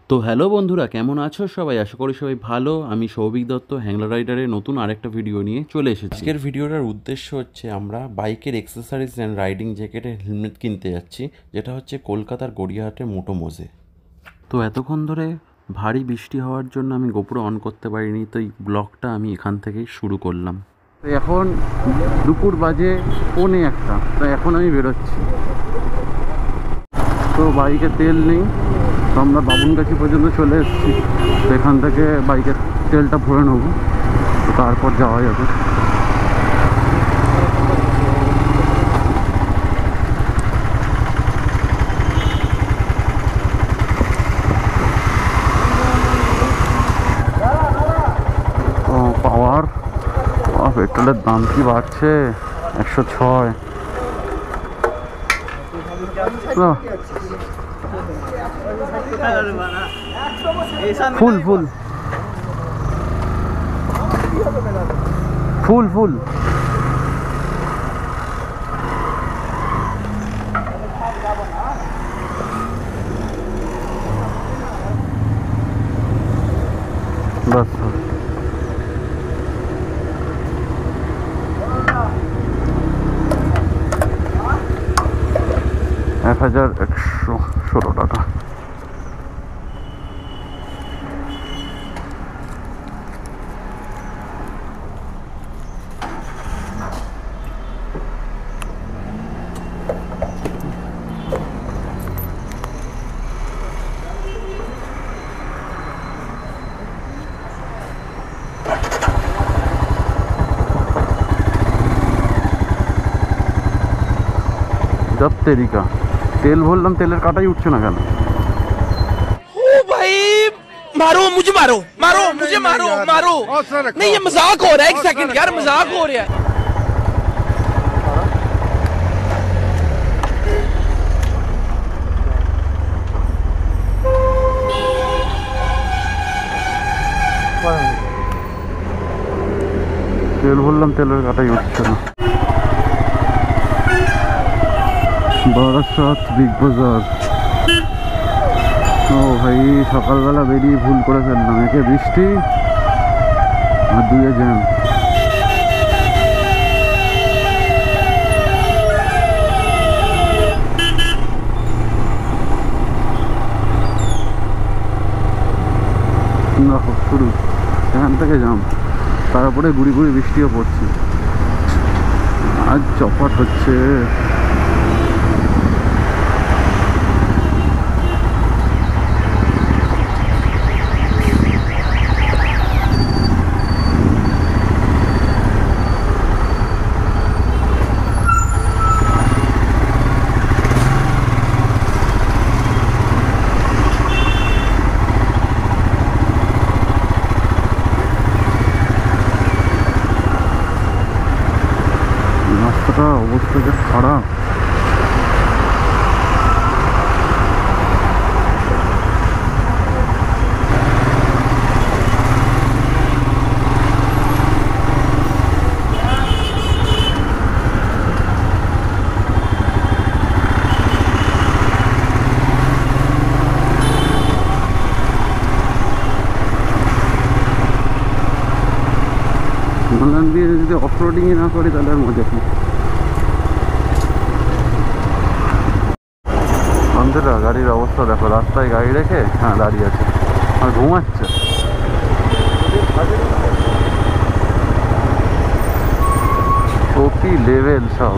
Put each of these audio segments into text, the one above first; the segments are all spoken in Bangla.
তো হ্যালো বন্ধুরা, কেমন আছো সবাই? আশা করি সবাই ভালো। আমি সৌভিক দত্ত হ্যাংলা রাইডারের নতুন আরেকটা ভিডিও নিয়ে চলে এসেছি। আজকের ভিডিওটার উদ্দেশ্য হচ্ছে আমরা বাইকের এক্সেসরিজ অ্যান্ড রাইডিং জ্যাকেটের হেলমেট কিনতে যাচ্ছি, যেটা হচ্ছে কলকাতার গড়িয়াহাটের মোটোমোজে। তো এতক্ষণ ধরে ভারী বৃষ্টি হওয়ার জন্য আমি গোপ্রো অন করতে পারিনি, তো এই ব্লগটা আমি এখান থেকেই শুরু করলাম। এখন দুপুর বাজে 1:45, তো এখন আমি বেরোচ্ছি। তো বাইকে তেল নেই, তো আমরা বাবুনগাছি পর্যন্ত চলে এসেছি। তো এখান থেকে বাইকের তেলটা ভরে নেব, তো তারপর যাওয়া যাবে। পাওয়ার পেট্রোলের দাম কি বাড়ছে, 106। ফুল ফুল ফুল ফুল बस 1116 টাকা। जब तेरी का तेल भरलाम, तेलेर काटाई उठছে না কেন? ओ भाई मारो मुझे, मारो मारो मुझे, मारो मारो। नहीं ये मजाक हो रहा है, एक सेकंड यार, मजाक हो रहा है। তেল ভরলাম, তেলের কাটাই উঠছে না। বারাসাত বিগ বাজার। ও ভাই, সকালবেলা বেরিয়ে ভুল করে ফেললাম। একে বৃষ্টি আর দুয়ে জ্যাম। শুরু এখান থেকে জ্যাম, তারপরে গুড়ি গুড়ি বৃষ্টিও পড়ছে। আজ চপাট হচ্ছে। রাস্তাটা অবস্থা যে খারাপ। দিয়ে যদি অফরোডিং না করি তাহলে আর মজা কি। অন্তরা গাড়ির অবস্থা দেখো, রাস্তায় গাড়ি রেখে দাঁড়িয়ে আছে আর ঘুমাচ্ছে। কি লেভেল সব।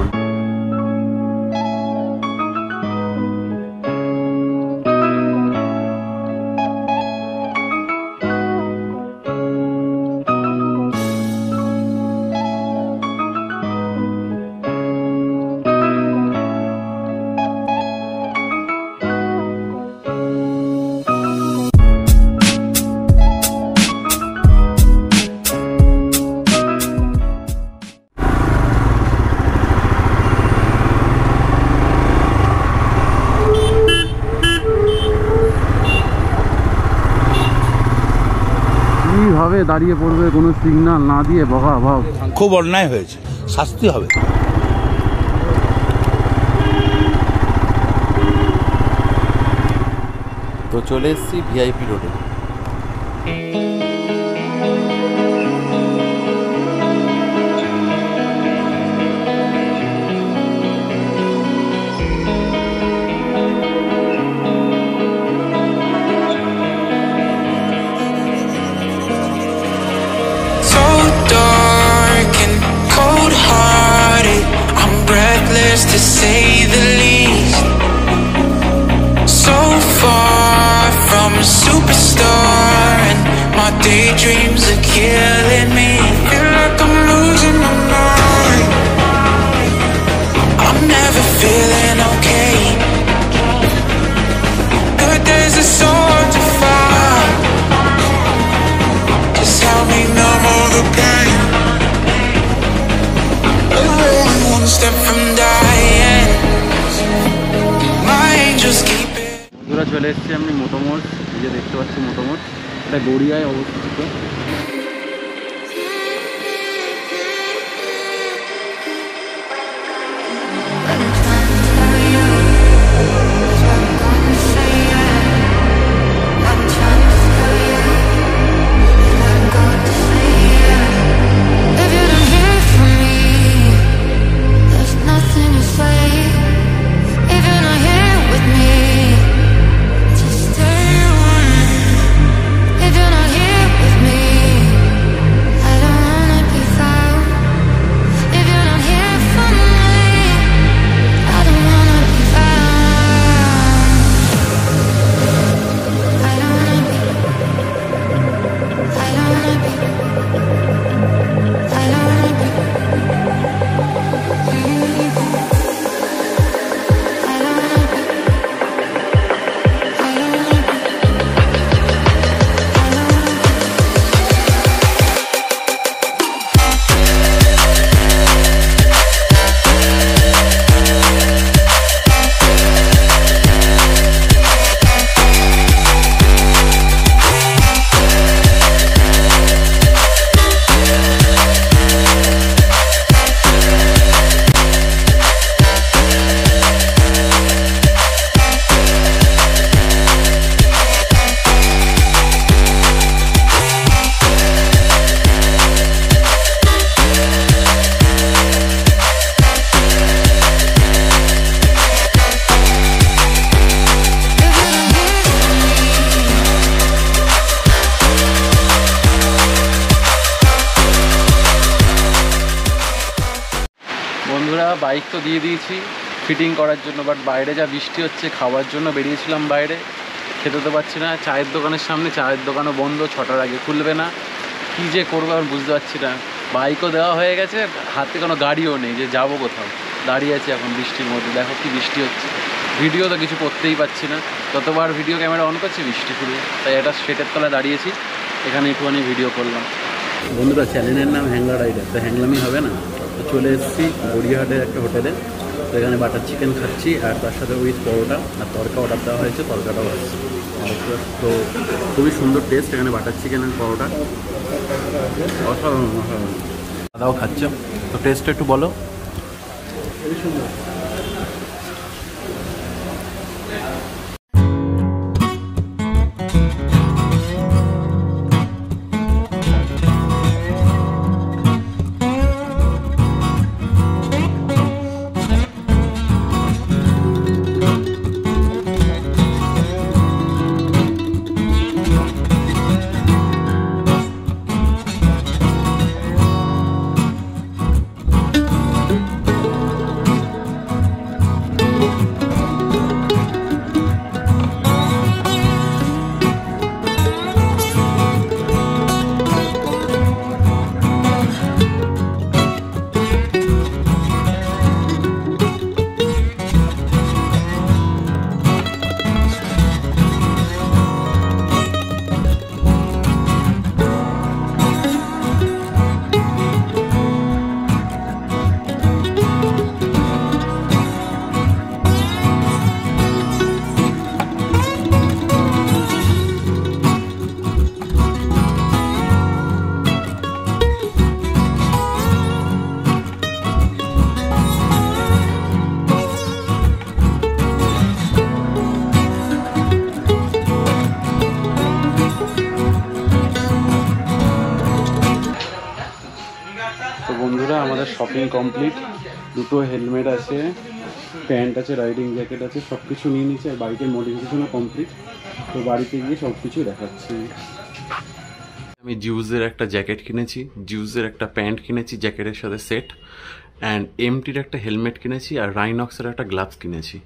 কিভাবে দাঁড়িয়ে পড়বে কোনো সিগন্যাল না দিয়ে, বকা ভাব। খুব অন্যায় হয়েছে, শাস্তি হবে। তো চলে এসেছি ভিআইপি রোডে। To say the least, so far from a superstar, and my daydreams are killing me. Feel like I'm losing my mind. I'm never feeling okay, but there's a sword to fight. Just help me numb all the pain. I'm only one step from dying. My angels keep it. বন্ধুরা চলে এসেছি আমি মোটোমোড়, এই যে দেখতে পাচ্ছি মোটোমোড়, এটা গড়িয়ায় অবস্থিত। বন্ধুরা বাইক তো দিয়ে দিয়েছি ফিটিং করার জন্য, বাট বাইরে যা বৃষ্টি হচ্ছে, খাওয়ার জন্য বেরিয়েছিলাম বাইরে, খেতে তো পারছি না। চায়ের দোকানের সামনে, চায়ের দোকানও বন্ধ, 6টার আগে খুলবে না। কী যে করবো আমি বুঝতে পারছি না। বাইকও দেওয়া হয়ে গেছে, হাতে কোনো গাড়িও নেই যে যাবো কোথাও, দাঁড়িয়ে আছি এখন বৃষ্টির মধ্যে। দেখো কি বৃষ্টি হচ্ছে, ভিডিও তো কিছু করতেই পারছি না, যতবার ভিডিও ক্যামেরা অন করছি বৃষ্টি শুরু। তাই একটা স্ট্রেটের তলায় দাঁড়িয়েছি, এখানে একটুখানি ভিডিও করলাম। বন্ধুরা চ্যানেলের নাম হ্যাংলা রাইডার, তো হ্যাংলামি হবে না। তো চলে এসেছি গড়িয়াহাটের একটা হোটেলে, তো এখানে বাটার চিকেন খাচ্ছি, আর তার সাথে with paratha R tarka order দেওয়া হয়েছে, তরকাটাও আসছে। তো খুবই সুন্দর টেস্ট এখানে বাটার চিকেন আর পরোটা, অসাধারণ অসাধারণ। দাদাও খাচ্ছে, তো টেস্টটা একটু বলো। খুবই সুন্দর। তো বন্ধুরা আমাদের শপিং কমপ্লিট, দুটো হেলমেট আছে, প্যান্ট আছে, রাইডিং জ্যাকেট আছে, সব কিছু নিয়ে নিয়েছি। আর বাইকের মডিফিকেশনও কমপ্লিট। তো বাড়িতে গিয়ে সব কিছু দেখাচ্ছি। আমি জিউজের একটা জ্যাকেট কিনেছি, জিউজের একটা প্যান্ট কিনেছি জ্যাকেটের সাথে সেট, অ্যান্ড এমটির একটা হেলমেট কিনেছি, আর রাইনক্সের একটা গ্লাভস কিনেছি।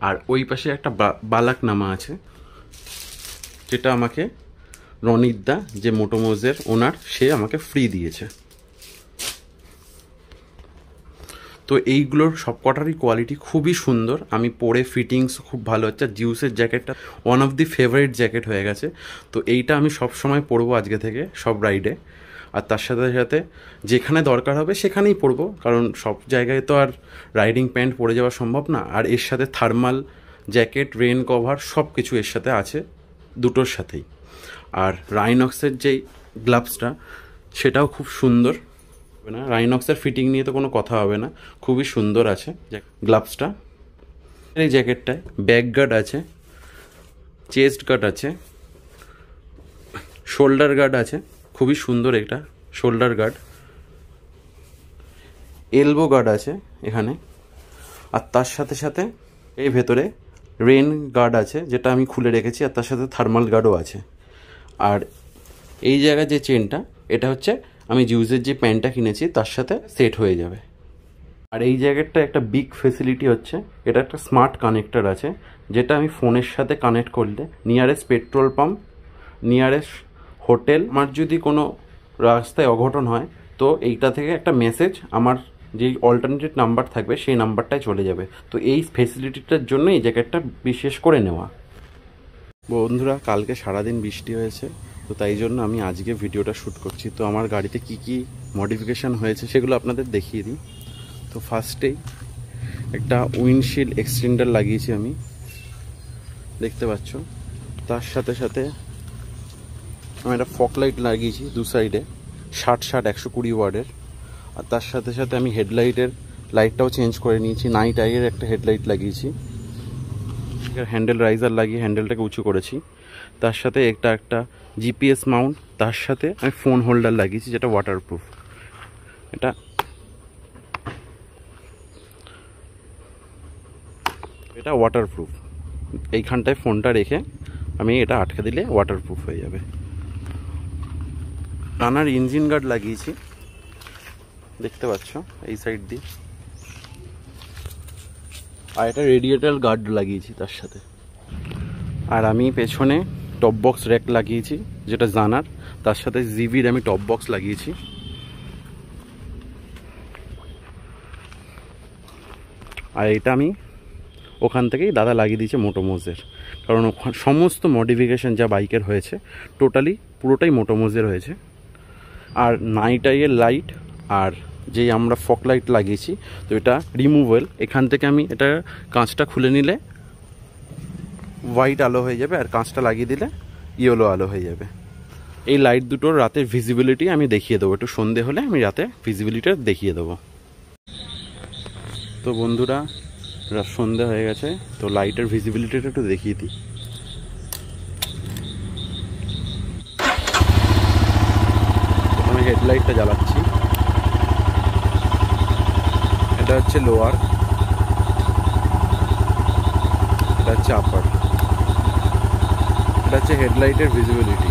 আর ওই পাশে একটা বালাকনামা আছে, যেটা আমাকে রনিতদা, যে মোটোমোজের ওনার, সে আমাকে ফ্রি দিয়েছে। তো এইগুলোর সব কটারই কোয়ালিটি খুবই সুন্দর, আমি পরে ফিটিংস খুব ভালো হচ্ছে। জিউসের জ্যাকেটটা one of the favourite jacket হয়ে গেছে। তো এইটা আমি সব সময় পরবো আজকে থেকে সব রাইডে। আর তার সাথে সাথে যেখানে দরকার হবে সেখানেই পরবো, কারণ সব জায়গায় তো আর রাইডিং প্যান্ট পরে যাওয়া সম্ভব না। আর এর সাথে থার্মাল জ্যাকেট, রেন কভার সব কিছু এর সাথে আছে দুটোর সাথেই। আর রাইনক্সের যেই গ্লাভসটা সেটাও খুব সুন্দর না, রাইনক্সের ফিটিং নিয়ে তো কোনো কথা হবে না, খুবই সুন্দর আছে গ্লাভসটা। এই জ্যাকেটটায় ব্যাক গার্ড আছে, চেস্ট গার্ড আছে, শোল্ডার গার্ড আছে, খুবই সুন্দর এটা শোল্ডার গার্ড, এলবো গার্ড আছে এখানে। আর তার সাথে সাথে এই ভেতরে রেন গার্ড আছে, যেটা আমি খুলে রেখেছি, আর তার সাথে থার্মাল গার্ডও আছে। আর এই জায়গায় যে চেনটা, এটা হচ্ছে আমি জিউজের যে প্যান্টটা কিনেছি তার সাথে সেট হয়ে যাবে। আর এই জায়গাটা একটা বিগ ফেসিলিটি হচ্ছে, এটা একটা স্মার্ট কানেক্টর আছে, যেটা আমি ফোনের সাথে কানেক্ট করলে nearest petrol pump, nearest hotel, আমার যদি কোনো রাস্তায় অঘটন হয় তো এইটা থেকে একটা মেসেজ আমার যেই অল্টারনেটিভ নাম্বার থাকবে সেই নাম্বারটায় চলে যাবে। তো এই ফেসিলিটিটার জন্য এই জ্যাকেটটা বিশেষ করে নেওয়া। বন্ধুরা কালকে সারাদিন বৃষ্টি হয়েছে, তো তাই জন্য আমি আজকে ভিডিওটা শ্যুট করছি। তো আমার গাড়িতে কি কি মডিফিকেশান হয়েছে সেগুলো আপনাদের দেখিয়ে দিই। তো ফার্স্টেই একটা উইন্ডশিল্ড এক্সটেন্ডার লাগিয়েছি আমি, দেখতে পাচ্ছ। তার সাথে সাথে আমি একটা ফক লাইট লাগিয়েছি দু সাইডে, 60-60 120 ওয়াটের। আর তার সাথে সাথে আমি হেডলাইটের লাইটটাও চেঞ্জ করে নিয়েছি, নাইট আইয়ের একটা হেডলাইট লাগিয়েছি। হ্যান্ডেল রাইজার লাগিয়ে হ্যান্ডেলটাকে উঁচু করেছি। তার সাথে একটা জিপিএস মাউন্ট, তার সাথে আমি ফোন হোল্ডার লাগিয়েছি, যেটা ওয়াটারপ্রুফ। এটা ওয়াটারপ্রুফ, এইখানটায় ফোনটা রেখে আমি এটা আটকে দিলে ওয়াটারপ্রুফ হয়ে যাবে। রানার ইঞ্জিন গার্ড লাগিয়েছি, দেখতে পাচ্ছ এই সাইড দিয়ে। আর এটা রেডিয়েটর গার্ড লাগিয়েছি তার সাথে। আর আমি পেছনে টপ বক্স র্যাক লাগিয়েছি, যেটা জানার, তার সাথে জিবির আমি টপ বক্স লাগিয়েছি। আর এটা আমি ওখান থেকেই দাদা লাগিয়ে দিয়েছে মোটোমোজের, কারণ ওখানে সমস্ত মডিফিকেশান যা বাইকের হয়েছে টোটালি পুরোটাই মোটোমোজের হয়েছে। আর নাইট আইয়ের লাইট আর যেই আমরা ফক লাইট লাগিয়েছি, তো এটা রিমুভেল। এখান থেকে আমি এটা কাঁচটা খুলে নিলে হোয়াইট আলো হয়ে যাবে, আর কাঁচটা লাগিয়ে দিলে ইয়েলো আলো হয়ে যাবে। এই লাইট দুটোর রাতের ভিজিবিলিটি আমি দেখিয়ে দেবো, একটু সন্ধে হলে আমি রাতে ভিজিবিলিটি দেখিয়ে দেবো। তো বন্ধুরা সন্ধে হয়ে গেছে, তো লাইটের ভিজিবিলিটিটা একটু দেখিয়ে দিই। আমি হেডলাইটটা জ্বালাচ্ছি, এটা হচ্ছে লোয়ার, এটা হচ্ছে আপার, এটা হচ্ছে হেডলাইটের ভিজিবিলিটি।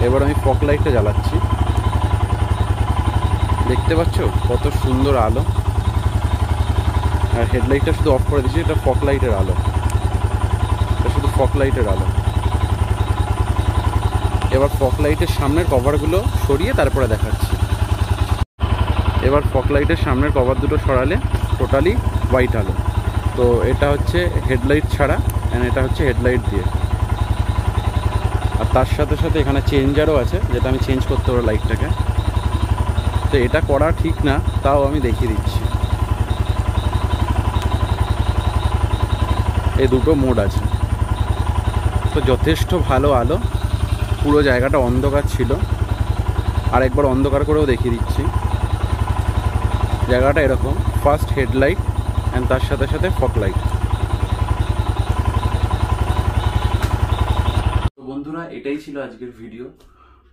এবার আমি ফক লাইটটা জ্বালাচ্ছি, দেখতে পাচ্ছ কত সুন্দর আলো। আর হেডলাইটটা শুধু অফ করে দিচ্ছি, এটা ফক লাইটের আলো, এটা শুধু ফক লাইটের আলো। এবার ফক লাইটের সামনের কভারগুলো সরিয়ে তারপরে দেখাচ্ছি। এবার ফক লাইটের সামনের কভার দুটো সরালে টোটালি হোয়াইট আলো। তো এটা হচ্ছে হেডলাইট ছাড়া, অ্যান্ড এটা হচ্ছে হেডলাইট দিয়ে। আর তার সাথে সাথে এখানে চেঞ্জারও আছে, যেটা আমি চেঞ্জ করতে পারবো লাইটটাকে। তো এটা করা ঠিক না, তাও আমি দেখিয়ে দিচ্ছি। এই দুটো মোড আছে, তো যথেষ্ট ভালো আলো। পুরো জায়গাটা অন্ধকার ছিল, আর একবার অন্ধকার করেও দেখিয়ে দিচ্ছি। জায়গাটা এরকম, ফার্স্ট হেডলাইট অ্যান্ড তার সাথে সাথে ফক লাইট। তো বন্ধুরা এটাই ছিল আজকের ভিডিও।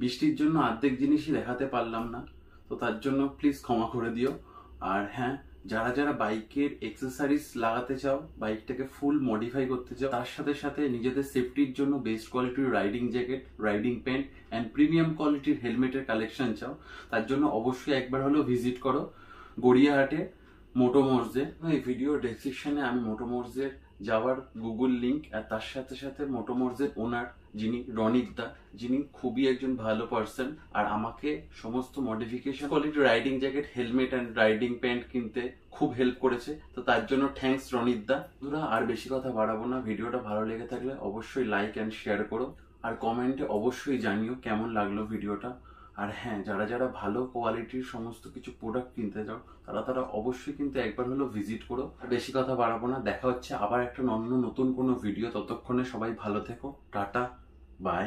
বৃষ্টির জন্য অর্ধেক জিনিসই দেখাতে পারলাম না, তো তার জন্য প্লিজ ক্ষমা করে দিও। আর হ্যাঁ, যারা যারা বাইকের এক্সেসরিজ লাগাতে চাও, বাইকটাকে ফুল মডিফাই করতে চাও, তার সাথে সাথে নিজেদের সেফটির জন্য বেস্ট কোয়ালিটির riding jacket, riding pant and premium কোয়ালিটির হেলমেটের কালেকশন চাও, তার জন্য অবশ্যই একবার হলেও ভিজিট করো গড়িয়াহাটে মোটোমোর্সে। এই ভিডিও ডেসক্রিপশনে আমি মোটোমোর্সের যাওয়ার গুগল লিঙ্ক আর তার সাথে সাথে মোটোমোর্সের ওনার যিনি রনিত দা, যিনি খুবই একজন ভালো পার্সন আর আমাকে সমস্ত modification quality riding jacket, helmet and riding pant কিনতে খুব হেল্প করেছে। তো তার জন্য থ্যাঙ্কস রনিত দা। বন্ধুরা, আর বেশি কথা বাড়াবো না, ভিডিওটা ভালো লেগে থাকলে অবশ্যই লাইক অ্যান্ড শেয়ার করো আর কমেন্টে অবশ্যই জানিও কেমন লাগলো ভিডিওটা। আর হ্যাঁ, যারা যারা ভালো কোয়ালিটির সমস্ত কিছু প্রোডাক্ট কিনতে চাও তারা অবশ্যই কিন্তু একবার হলো ভিজিট করো। আর বেশি কথা বাড়াবো না, দেখা হচ্ছে আবার একটা নতুন কোনো ভিডিও। ততক্ষণে সবাই ভালো থেকো, টাটা, বাই।